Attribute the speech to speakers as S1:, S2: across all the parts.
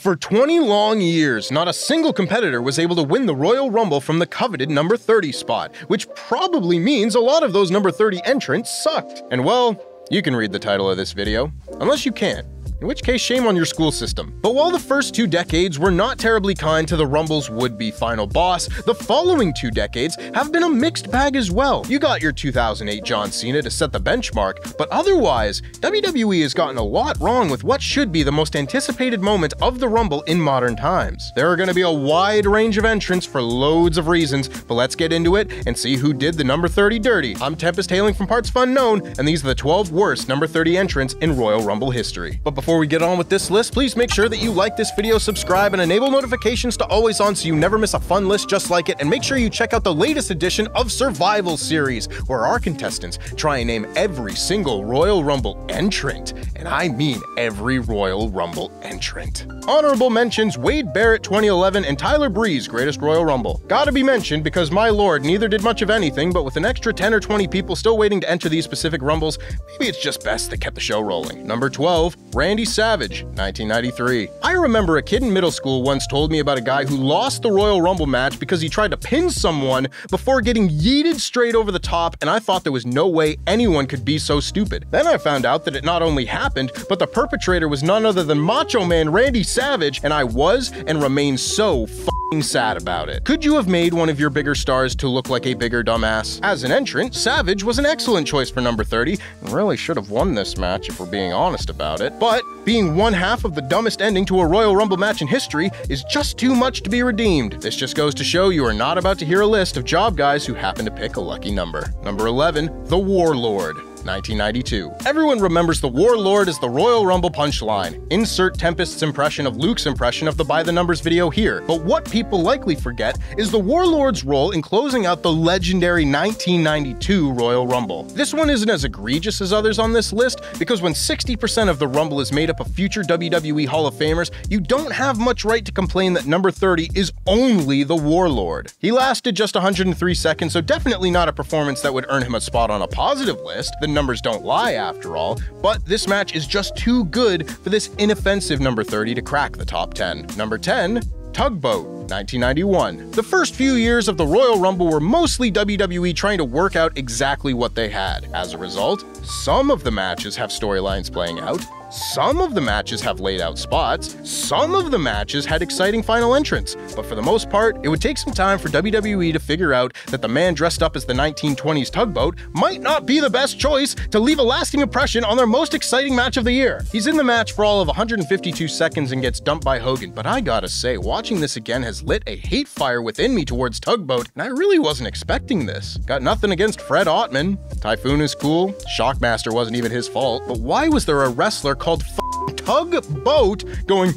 S1: For 20 long years, not a single competitor was able to win the Royal Rumble from the coveted number 30 spot, which probably means a lot of those number 30 entrants sucked. And well, you can read the title of this video, unless you can't. In which case, shame on your school system. But while the first 2 decades were not terribly kind to the Rumble's would-be final boss, the following 2 decades have been a mixed bag as well. You got your 2008 John Cena to set the benchmark, but otherwise, WWE has gotten a lot wrong with what should be the most anticipated moment of the Rumble in modern times. There are going to be a wide range of entrants for loads of reasons, but let's get into it and see who did the number 30 dirty. I'm Tempest hailing from partsFUNknown, and these are the 12 worst number 30 entrants in Royal Rumble history. But before we get on with this list, please make sure that you like this video, subscribe, and enable notifications to always on so you never miss a fun list just like it, and make sure you check out the latest edition of Survival Series, where our contestants try and name every single Royal Rumble entrant, and I mean every Royal Rumble entrant. Honorable mentions Wade Barrett 2011 and Tyler Breeze Greatest Royal Rumble. Gotta be mentioned because my lord, neither did much of anything, but with an extra 10 or 20 people still waiting to enter these specific Rumbles, maybe it's just best they kept the show rolling. Number 12, Randy Savage, 1993. I remember a kid in middle school once told me about a guy who lost the Royal Rumble match because he tried to pin someone before getting yeeted straight over the top, and I thought there was no way anyone could be so stupid. Then I found out that it not only happened, but the perpetrator was none other than Macho Man Randy Savage, and I was and remain so f***ing sad about it. Could you have made one of your bigger stars to look like a bigger dumbass? As an entrant, Savage was an excellent choice for number 30, and really should have won this match if we're being honest about it, but being one half of the dumbest ending to a Royal Rumble match in history is just too much to be redeemed. This just goes to show you are not about to hear a list of job guys who happen to pick a lucky number. Number 11, The Warlord, 1992. Everyone remembers the Warlord as the Royal Rumble punchline. Insert Tempest's impression of Luke's impression of the By the Numbers video here. But what people likely forget is the Warlord's role in closing out the legendary 1992 Royal Rumble. This one isn't as egregious as others on this list because when 60% of the Rumble is made up of future WWE Hall of Famers, you don't have much right to complain that number 30 is only the Warlord. He lasted just 103 seconds, so definitely not a performance that would earn him a spot on a positive list. The numbers don't lie after all, but this match is just too good for this inoffensive number 30 to crack the top 10. Number 10, Tugboat, 1991. The first few years of the Royal Rumble were mostly WWE trying to work out exactly what they had. As a result, some of the matches have storylines playing out, some of the matches have laid out spots, some of the matches had exciting final entrants, but for the most part, it would take some time for WWE to figure out that the man dressed up as the 1920s Tugboat might not be the best choice to leave a lasting impression on their most exciting match of the year. He's in the match for all of 152 seconds and gets dumped by Hogan, but I gotta say, watching this again has lit a hate fire within me towards Tugboat, and I really wasn't expecting this. Got nothing against Fred Ottman. Typhoon is cool, Shockmaster wasn't even his fault, but why was there a wrestler called Tugboat going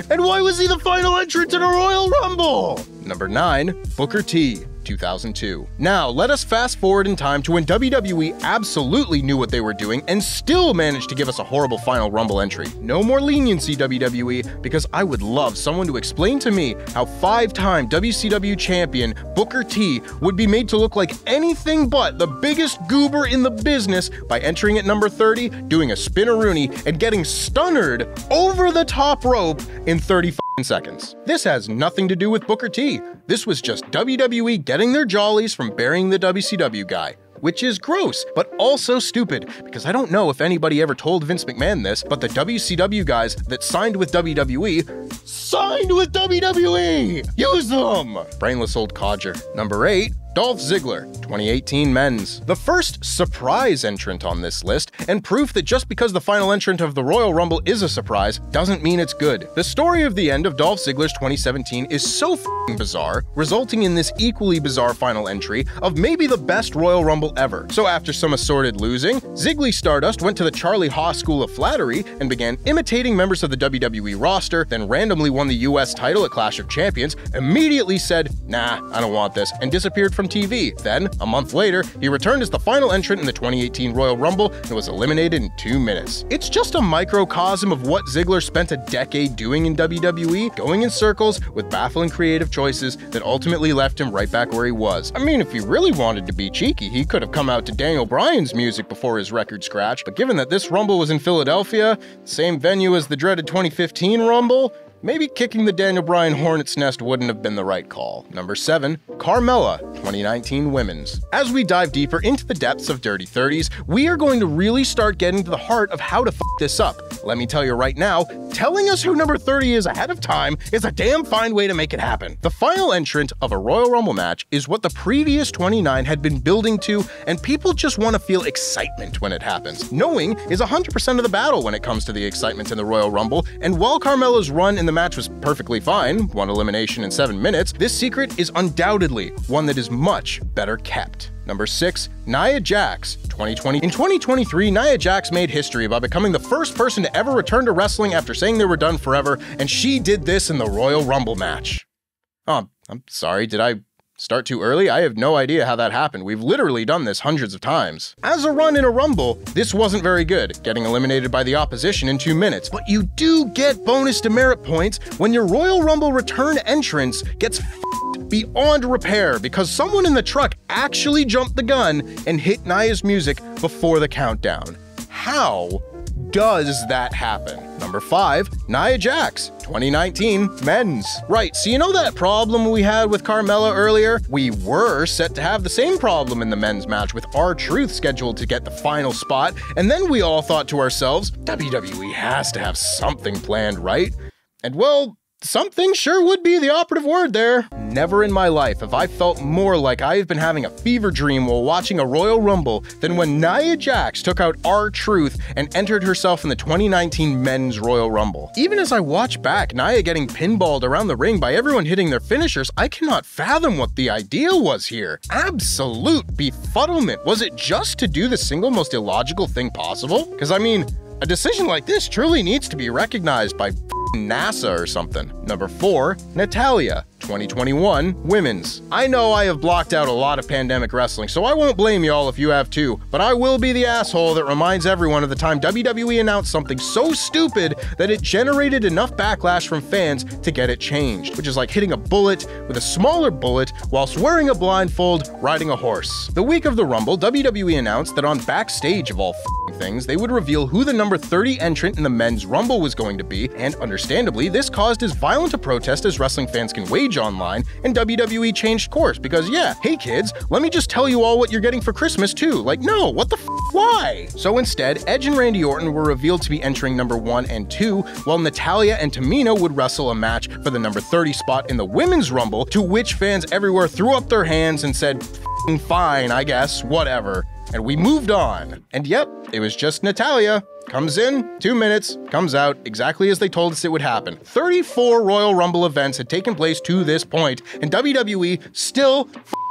S1: and why was he the final entrant in a Royal Rumble? Number 9, Booker T, 2002. Now, let us fast forward in time to when WWE absolutely knew what they were doing and still managed to give us a horrible final Rumble entry. No more leniency, WWE, because I would love someone to explain to me how 5-time WCW champion Booker T would be made to look like anything but the biggest goober in the business by entering at number 30, doing a spin-a-rooney, and getting stunnered over the top rope in 30 seconds. This has nothing to do with Booker T. This was just WWE getting their jollies from burying the WCW guy. Which is gross, but also stupid, because I don't know if anybody ever told Vince McMahon this, but the WCW guys that signed with WWE signed with WWE! Use them! Brainless old codger. Number 8, Dolph Ziggler, 2018 Men's. The first surprise entrant on this list, and proof that just because the final entrant of the Royal Rumble is a surprise, doesn't mean it's good. The story of the end of Dolph Ziggler's 2017 is so f***ing bizarre, resulting in this equally bizarre final entry of maybe the best Royal Rumble ever. So after some assorted losing, Ziggly Stardust went to the Charlie Haas School of Flattery and began imitating members of the WWE roster, then randomly won the US title at Clash of Champions, immediately said, nah, I don't want this, and disappeared from on TV. Then, a month later, he returned as the final entrant in the 2018 Royal Rumble and was eliminated in 2 minutes. It's just a microcosm of what Ziggler spent a decade doing in WWE, going in circles with baffling creative choices that ultimately left him right back where he was. I mean, if he really wanted to be cheeky, he could have come out to Daniel Bryan's music before his record scratch, but given that this Rumble was in Philadelphia, same venue as the dreaded 2015 Rumble, maybe kicking the Daniel Bryan hornet's nest wouldn't have been the right call. Number 7. Carmella, 2019 Women's. As we dive deeper into the depths of Dirty 30s, we are going to really start getting to the heart of how to f this up. Let me tell you right now, telling us who number 30 is ahead of time is a damn fine way to make it happen. The final entrant of a Royal Rumble match is what the previous 29 had been building to, and people just want to feel excitement when it happens. Knowing is 100% of the battle when it comes to the excitement in the Royal Rumble, and while Carmella's run in the match was perfectly fine, one elimination in 7 minutes, this secret is undoubtedly one that is much better kept. Number 6. Nia Jax, 2020. In 2023, Nia Jax made history by becoming the first person to ever return to wrestling after saying they were done forever, and she did this in the Royal Rumble match. Oh, I'm sorry, did I start too early? I have no idea how that happened. We've literally done this hundreds of times. As a run in a Rumble, this wasn't very good, getting eliminated by the opposition in 2 minutes, but you do get bonus demerit points when your Royal Rumble return entrance gets beyond repair because someone in the truck actually jumped the gun and hit Nia's music before the countdown. How does that happen? Number 5. Nia Jax, 2019 Men's. Right, so you know that problem we had with Carmella earlier? We were set to have the same problem in the men's match with R-Truth scheduled to get the final spot, and then we all thought to ourselves, WWE has to have something planned, right? And well, something sure would be the operative word there. Never in my life have I felt more like I have been having a fever dream while watching a Royal Rumble than when Nia Jax took out R-Truth and entered herself in the 2019 Men's Royal Rumble. Even as I watch back Nia getting pinballed around the ring by everyone hitting their finishers, I cannot fathom what the idea was here. Absolute befuddlement. Was it just to do the single most illogical thing possible? Because I mean, a decision like this truly needs to be recognized by NASA or something. Number 4. Natalya, 2021 Women's. I know I have blocked out a lot of pandemic wrestling, so I won't blame y'all if you have too, but I will be the asshole that reminds everyone of the time WWE announced something so stupid that it generated enough backlash from fans to get it changed, which is like hitting a bullet with a smaller bullet whilst wearing a blindfold riding a horse. The week of the Rumble, WWE announced that on Backstage of all things, they would reveal who the number 30 entrant in the Men's Rumble was going to be, and understandably, this caused as violent a protest as wrestling fans can wage online, and WWE changed course because yeah, hey kids, let me just tell you all what you're getting for Christmas too. Like, no, what the why? So instead, Edge and Randy Orton were revealed to be entering number 1 and 2, while Natalya and Tamina would wrestle a match for the number 30 spot in the Women's Rumble, to which fans everywhere threw up their hands and said, fine, I guess, whatever. And we moved on. And yep, it was just Natalya. Comes in, 2 minutes, comes out, exactly as they told us it would happen. 34 Royal Rumble events had taken place to this point, and WWE still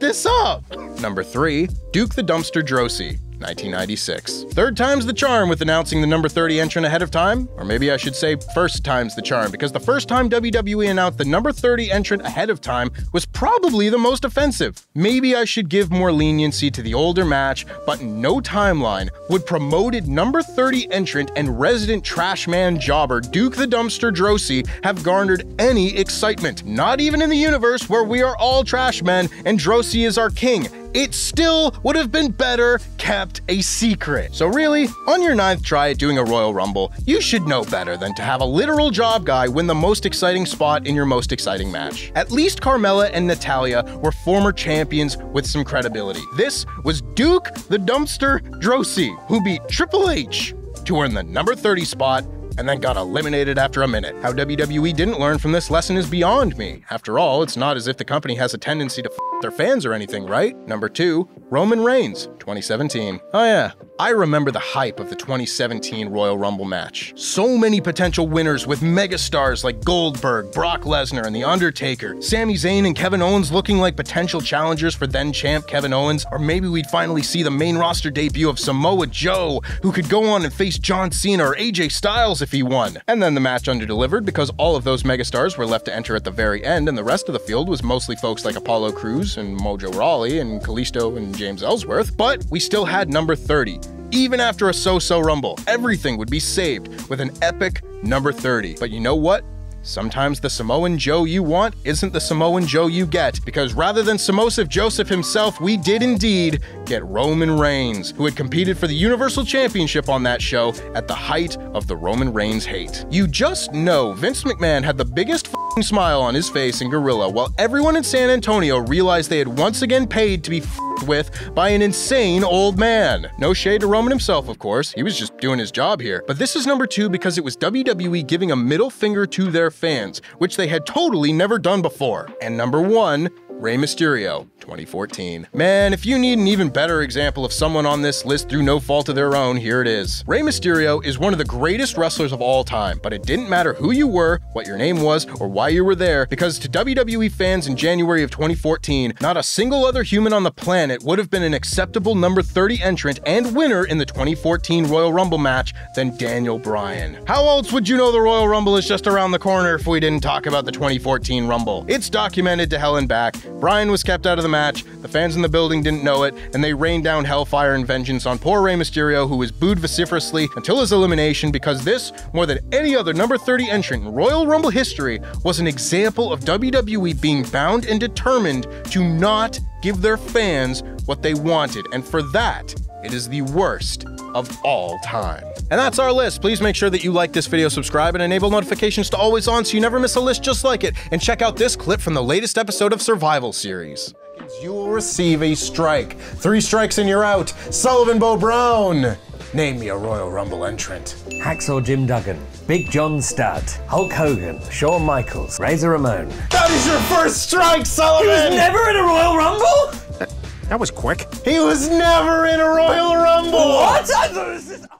S1: this up. Number 3, Duke the Dumpster Droese, 1996. Third time's the charm with announcing the number 30 entrant ahead of time, or maybe I should say first time's the charm, because the first time WWE announced the number 30 entrant ahead of time was probably the most offensive. Maybe I should give more leniency to the older match, but in no timeline would promoted number 30 entrant and resident trash man jobber Duke the Dumpster Droese have garnered any excitement. Not even in the universe where we are all trash men and Droese is our king. It still would have been better kept a secret. So really, on your 9th try at doing a Royal Rumble, you should know better than to have a literal job guy win the most exciting spot in your most exciting match. At least Carmella and Natalya were former champions with some credibility. This was Duke the Dumpster Droese, who beat Triple H to earn the number 30 spot and then got eliminated after a minute. How WWE didn't learn from this lesson is beyond me. After all, it's not as if the company has a tendency to their fans or anything, right? Number 2, Roman Reigns, 2017. Oh yeah, I remember the hype of the 2017 Royal Rumble match. So many potential winners with megastars like Goldberg, Brock Lesnar, and The Undertaker, Sami Zayn and Kevin Owens looking like potential challengers for then-champ Kevin Owens, or maybe we'd finally see the main roster debut of Samoa Joe, who could go on and face John Cena or AJ Styles if he won. And then the match underdelivered because all of those megastars were left to enter at the very end, and the rest of the field was mostly folks like Apollo Crews and Mojo Rawley and Kalisto and James Ellsworth, but we still had number 30. Even after a so-so Rumble, everything would be saved with an epic number 30. But you know what? Sometimes the Samoan Joe you want isn't the Samoan Joe you get, because rather than Samosif Joseph himself, we did indeed get Roman Reigns, who had competed for the Universal Championship on that show at the height of the Roman Reigns hate. You just know Vince McMahon had the biggest f***ing smile on his face in Gorilla, while everyone in San Antonio realized they had once again paid to be f***ed with by an insane old man. No shade to Roman himself, of course, he was just doing his job here. But this is number 2 because it was WWE giving a middle finger to their fans, which they had totally never done before. And number 1, Rey Mysterio, 2014. Man, if you need an even better example of someone on this list through no fault of their own, here it is. Rey Mysterio is one of the greatest wrestlers of all time, but it didn't matter who you were, what your name was, or why you were there, because to WWE fans in January of 2014, not a single other human on the planet would have been an acceptable number 30 entrant and winner in the 2014 Royal Rumble match than Daniel Bryan. How else would you know the Royal Rumble is just around the corner if we didn't talk about the 2014 Rumble? It's documented to hell and back. Bryan was kept out of the match, the fans in the building didn't know it, and they rained down hellfire and vengeance on poor Rey Mysterio, who was booed vociferously until his elimination, because this, more than any other number 30 entrant in Royal Rumble history, was an example of WWE being bound and determined to not give their fans what they wanted, and for that, it is the worst of all time. And that's our list. Please make sure that you like this video, subscribe, and enable notifications to always on so you never miss a list just like it. And check out this clip from the latest episode of Survival Series. You will receive a strike. 3 strikes and you're out. Sullivan Bo Brown. Name me a Royal Rumble entrant.
S2: Hacksaw Jim Duggan, Big John Studd, Hulk Hogan, Shawn Michaels, Razor Ramon.
S1: That is your first strike, Sullivan!
S2: He was never in a Royal Rumble?
S3: That was quick.
S1: He was never in a Royal Rumble!
S2: What?